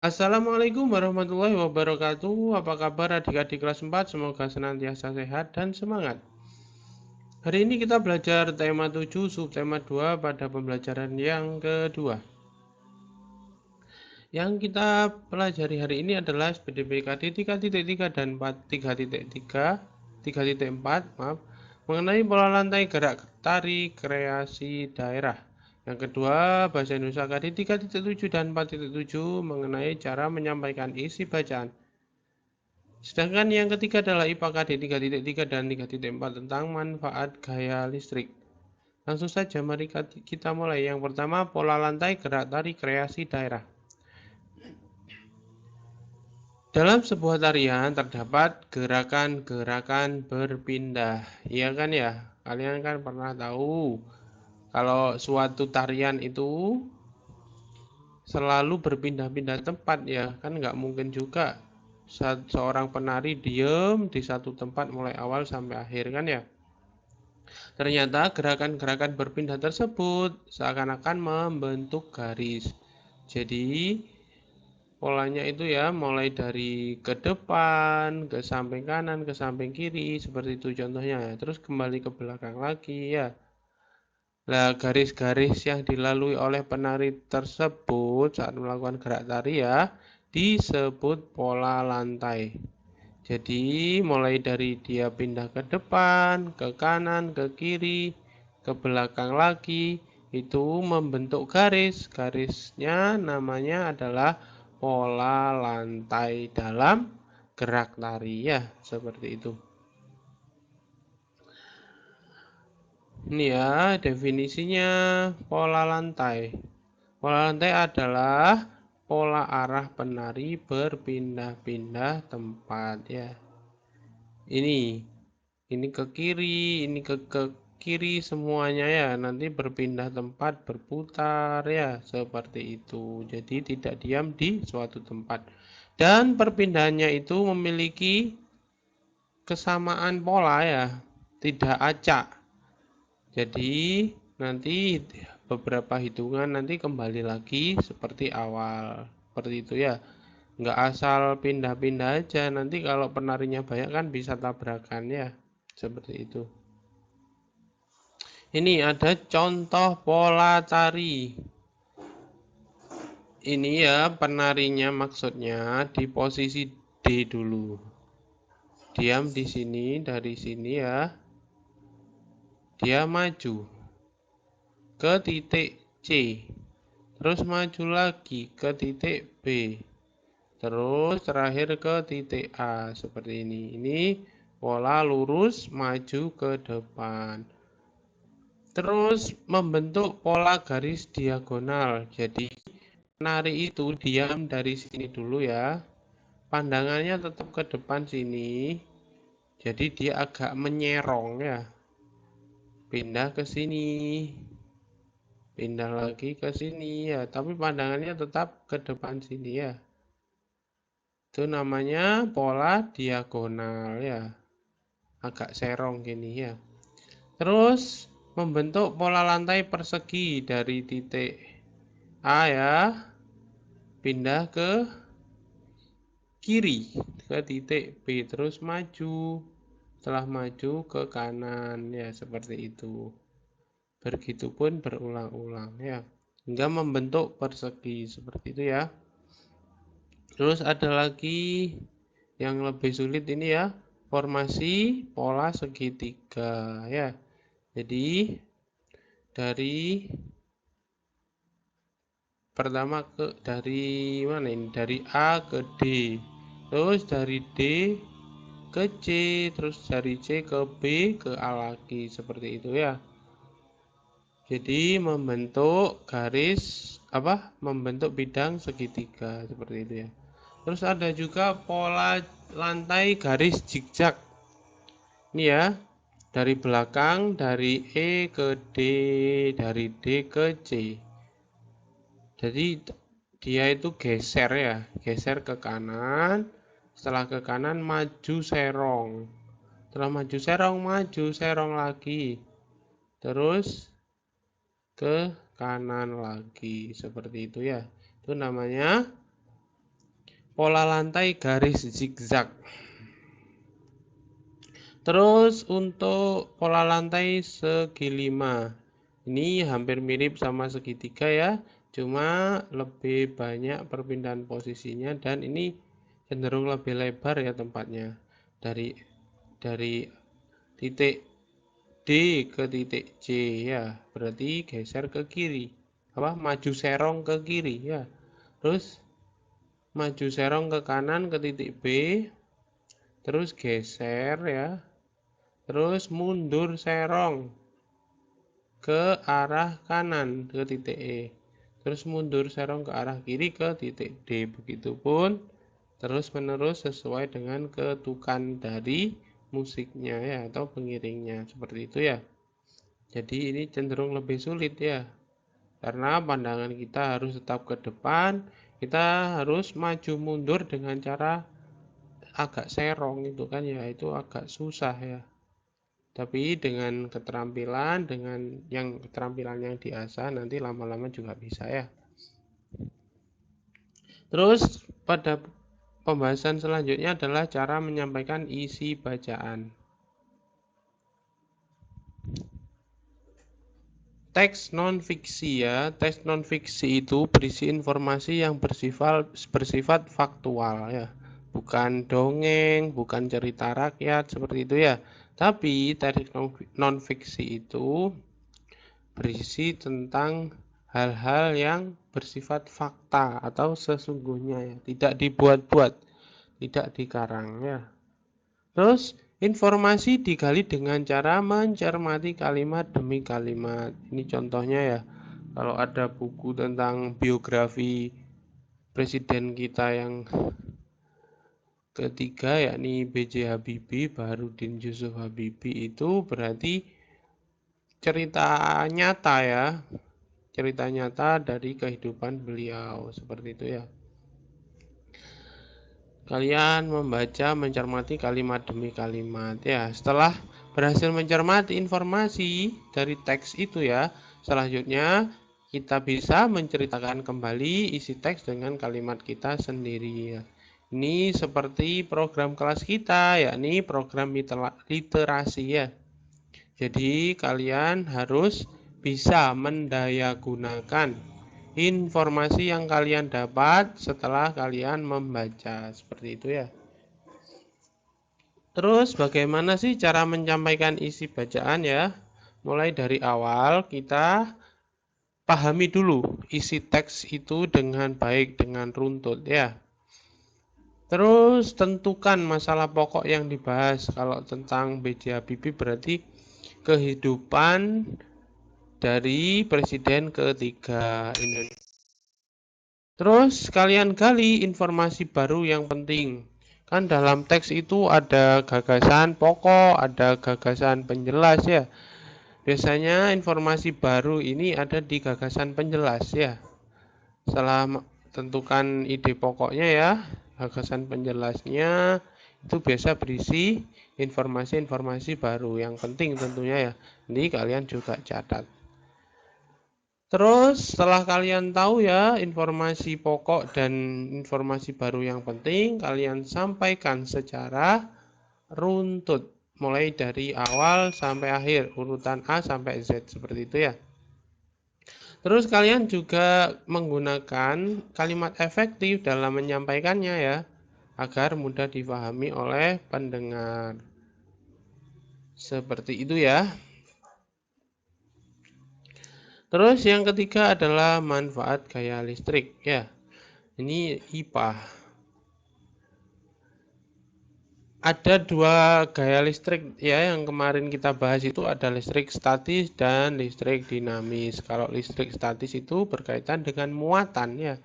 Assalamualaikum warahmatullahi wabarakatuh. Apa kabar adik-adik kelas 4? Semoga senantiasa sehat dan semangat. Hari ini kita belajar tema 7, subtema 2 pada pembelajaran yang kedua. Yang kita pelajari hari ini adalah SPDPKD 3.3 dan 3.4, mengenai pola lantai gerak tari kreasi daerah. Yang kedua, Bahasa Indonesia KD 3.7 dan 4.7 mengenai cara menyampaikan isi bacaan. Sedangkan yang ketiga adalah IPA KD 3.3 dan 3.4 tentang manfaat gaya listrik. Langsung saja mari kita mulai. Yang pertama, pola lantai gerak tari kreasi daerah. Dalam sebuah tarian terdapat gerakan-gerakan berpindah. Iya kan ya? Kalian kan pernah tahu kalau suatu tarian itu selalu berpindah-pindah tempat ya. Kan nggak mungkin juga seorang penari diem di satu tempat mulai awal sampai akhir kan ya. Ternyata gerakan-gerakan berpindah tersebut seakan-akan membentuk garis. Jadi polanya itu ya mulai dari ke depan, ke samping kanan, ke samping kiri, seperti itu contohnya. Terus kembali ke belakang lagi ya. Nah, garis-garis yang dilalui oleh penari tersebut saat melakukan gerak tari ya disebut pola lantai. Jadi mulai dari dia pindah ke depan, ke kanan, ke kiri, ke belakang lagi, itu membentuk garis. Garisnya namanya adalah pola lantai dalam gerak tari ya, seperti itu. Ini ya definisinya pola lantai. Pola lantai adalah pola arah penari berpindah-pindah tempat ya. Ini ke kiri, ini ke kiri semuanya ya. Nanti berpindah tempat, berputar ya, seperti itu. Jadi tidak diam di suatu tempat. Dan perpindahannya itu memiliki kesamaan pola ya, tidak acak. Jadi nanti beberapa hitungan nanti kembali lagi seperti awal. Seperti itu ya. Nggak asal pindah-pindah aja. Nanti kalau penarinya banyak kan bisa tabrakan ya. Seperti itu. Ini ada contoh pola tari. Ini ya penarinya maksudnya di posisi D dulu. Diam di sini, dari sini ya. Dia maju ke titik C. Terus maju lagi ke titik B. Terus terakhir ke titik A seperti ini. Ini pola lurus maju ke depan. Terus membentuk pola garis diagonal. Jadi penari itu diam dari sini dulu ya. Pandangannya tetap ke depan sini. Jadi dia agak menyerong ya. Pindah ke sini. Pindah lagi ke sini ya. Tapi pandangannya tetap ke depan sini ya. Itu namanya pola diagonal ya. Agak serong gini ya. Terus membentuk pola lantai persegi dari titik A ya. Pindah ke kiri ke titik B terus maju. Setelah maju ke kanan ya seperti itu. Begitupun berulang-ulang ya. Hingga membentuk persegi seperti itu ya. Terus ada lagi yang lebih sulit ini ya. Formasi pola segitiga ya. Jadi dari pertama dari mana ini? Dari A ke D. Terus dari D ke C, terus dari C ke B ke A lagi seperti itu ya. Jadi membentuk garis membentuk bidang segitiga seperti itu ya. Terus ada juga pola lantai garis zigzag. Ini ya, dari belakang dari E ke D, dari D ke C. Jadi dia itu geser ya, geser ke kanan. Setelah ke kanan maju serong. Setelah maju serong lagi. Terus ke kanan lagi seperti itu ya. Itu namanya pola lantai garis zigzag. Terus untuk pola lantai segi 5, ini hampir mirip sama segitiga ya, cuma lebih banyak perpindahan posisinya dan ini cenderung lebih lebar ya tempatnya. Dari titik D ke titik C ya, berarti geser ke kiri. Maju serong ke kiri ya. Terus maju serong ke kanan ke titik B, terus geser ya. Terus mundur serong ke arah kanan ke titik E. Terus mundur serong ke arah kiri ke titik D. Begitupun terus menerus sesuai dengan ketukan dari musiknya ya atau pengiringnya. Seperti itu ya. Jadi ini cenderung lebih sulit ya. Karena pandangan kita harus tetap ke depan, kita harus maju mundur dengan cara agak serong itu kan ya, itu agak susah ya. Tapi dengan keterampilan, dengan keterampilan yang diasah, nanti lama-lama juga bisa ya. Terus pada pembahasan selanjutnya adalah cara menyampaikan isi bacaan. Teks non-fiksi ya, teks non-fiksi itu berisi informasi yang bersifat faktual ya. Bukan dongeng, bukan cerita rakyat seperti itu ya. Tapi teks non-fiksi itu berisi tentang hal-hal yang bersifat fakta atau sesungguhnya ya, tidak dibuat-buat, tidak dikarang ya. Terus informasi digali dengan cara mencermati kalimat demi kalimat. Ini contohnya ya, kalau ada buku tentang biografi presiden kita yang ketiga yakni B.J. Habibie, Baharudin Yusuf Habibie, itu berarti cerita nyata ya, cerita nyata dari kehidupan beliau seperti itu ya. Kalian membaca mencermati kalimat demi kalimat ya. Setelah berhasil mencermati informasi dari teks itu ya, selanjutnya kita bisa menceritakan kembali isi teks dengan kalimat kita sendiri ya. Ini seperti program kelas kita, yakni program literasi ya. Jadi kalian harus bisa mendayagunakan informasi yang kalian dapat setelah kalian membaca. Seperti itu ya. Terus bagaimana sih cara menyampaikan isi bacaan ya? Mulai dari awal kita pahami dulu isi teks itu dengan baik, dengan runtut ya. Terus tentukan masalah pokok yang dibahas. Kalau tentang B.J. Habibie berarti kehidupan dari presiden ketiga Indonesia. Terus kalian gali informasi baru yang penting. Kan dalam teks itu ada gagasan pokok, ada gagasan penjelas ya. Biasanya informasi baru ini ada di gagasan penjelas ya. Setelah tentukan ide pokoknya ya, gagasan penjelasnya itu biasa berisi informasi-informasi baru yang penting tentunya ya. Ini kalian juga catat. Terus setelah kalian tahu ya informasi pokok dan informasi baru yang penting, kalian sampaikan secara runtut mulai dari awal sampai akhir, urutan A sampai Z seperti itu ya. Terus kalian juga menggunakan kalimat efektif dalam menyampaikannya ya, agar mudah dipahami oleh pendengar. Seperti itu ya. Terus yang ketiga adalah manfaat gaya listrik ya. Ini IPA. Ada dua gaya listrik ya yang kemarin kita bahas, itu ada listrik statis dan listrik dinamis. Kalau listrik statis itu berkaitan dengan muatan ya,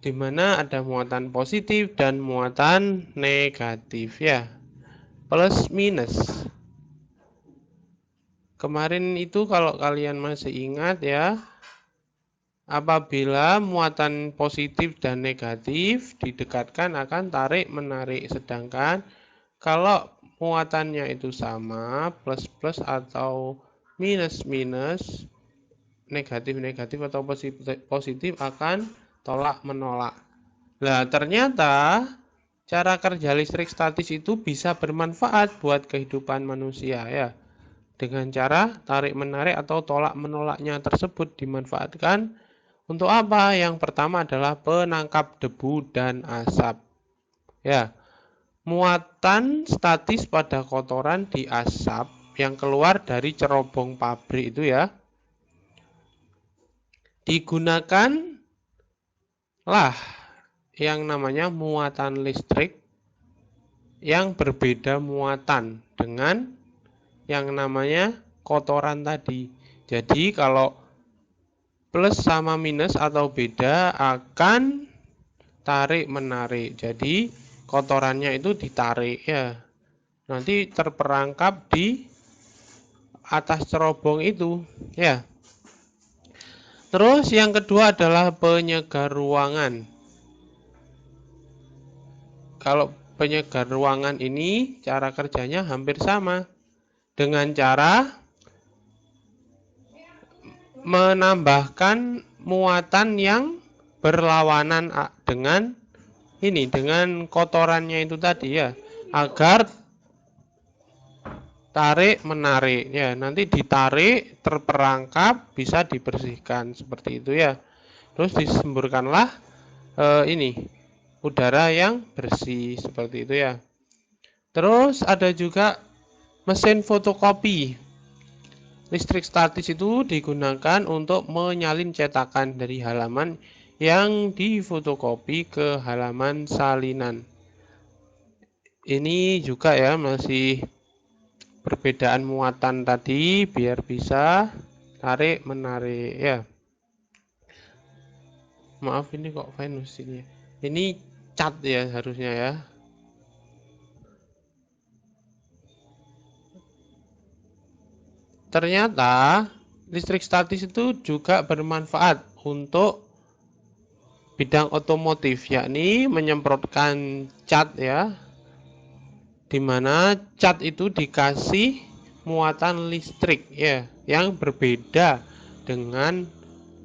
dimana ada muatan positif dan muatan negatif ya, plus minus. Kemarin itu kalau kalian masih ingat ya, apabila muatan positif dan negatif didekatkan akan tarik menarik, sedangkan kalau muatannya itu sama, plus plus atau minus minus, negatif negatif atau positif positif akan tolak menolak. Nah, ternyata cara kerja listrik statis itu bisa bermanfaat buat kehidupan manusia ya. Dengan cara tarik-menarik atau tolak-menolaknya tersebut dimanfaatkan untuk apa? Yang pertama adalah penangkap debu dan asap. Ya, muatan statis pada kotoran di asap yang keluar dari cerobong pabrik itu ya, digunakanlah yang namanya muatan listrik yang berbeda muatan dengan yang namanya kotoran tadi. Jadi kalau plus sama minus atau beda akan tarik menarik. Jadi kotorannya itu ditarik ya. Nanti terperangkap di atas cerobong itu ya. Terus yang kedua adalah penyegar ruangan. Kalau penyegar ruangan ini cara kerjanya hampir sama dengan cara menambahkan muatan yang berlawanan dengan dengan kotorannya itu tadi ya, agar tarik menarik ya, nanti ditarik terperangkap bisa dibersihkan seperti itu ya. Terus disemburkanlah udara yang bersih seperti itu ya. Terus ada juga mesin fotokopi. Listrik statis itu digunakan untuk menyalin cetakan dari halaman yang difotokopi ke halaman salinan. Ini juga ya masih perbedaan muatan tadi biar bisa tarik menarik ya. Maaf ini kok Venus ini. Ini cat ya harusnya ya. Ternyata listrik statis itu juga bermanfaat untuk bidang otomotif, yakni menyemprotkan cat ya, dimana cat itu dikasih muatan listrik ya, yang berbeda dengan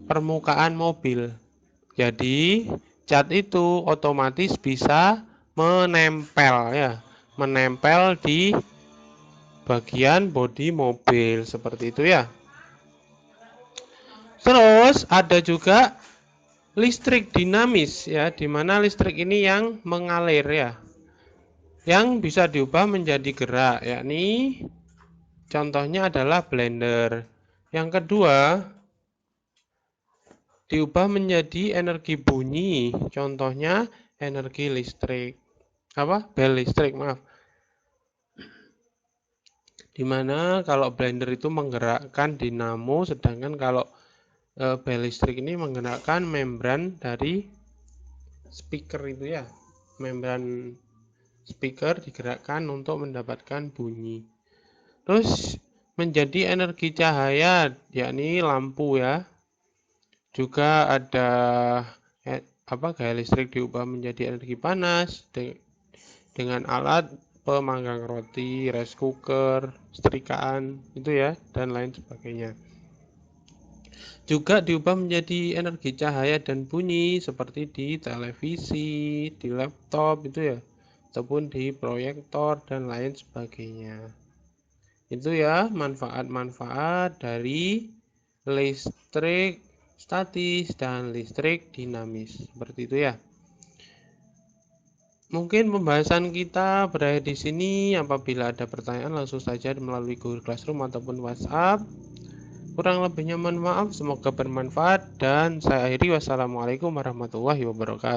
permukaan mobil. Jadi cat itu otomatis bisa menempel ya, menempel di bagian bodi mobil seperti itu ya. Terus ada juga listrik dinamis ya, di mana listrik ini yang mengalir ya, yang bisa diubah menjadi gerak, yakni contohnya adalah blender. Yang kedua, diubah menjadi energi bunyi, contohnya energi listrik. Bel listrik, maaf. Dimana kalau blender itu menggerakkan dinamo, sedangkan kalau bel listrik ini menggunakan membran dari speaker itu ya, membran speaker digerakkan untuk mendapatkan bunyi. Terus menjadi energi cahaya, yakni lampu ya. Juga ada gaya listrik diubah menjadi energi panas dengan alat pemanggang roti, rice cooker, setrikaan itu ya, dan lain sebagainya. Juga diubah menjadi energi cahaya dan bunyi seperti di televisi, di laptop itu ya, ataupun di proyektor dan lain sebagainya. Itu ya manfaat-manfaat dari listrik statis dan listrik dinamis. Seperti itu ya. Mungkin pembahasan kita berakhir di sini. Apabila ada pertanyaan langsung saja melalui Google Classroom ataupun WhatsApp. Kurang lebihnya mohon maaf, semoga bermanfaat dan saya akhiri. Wassalamualaikum warahmatullahi wabarakatuh.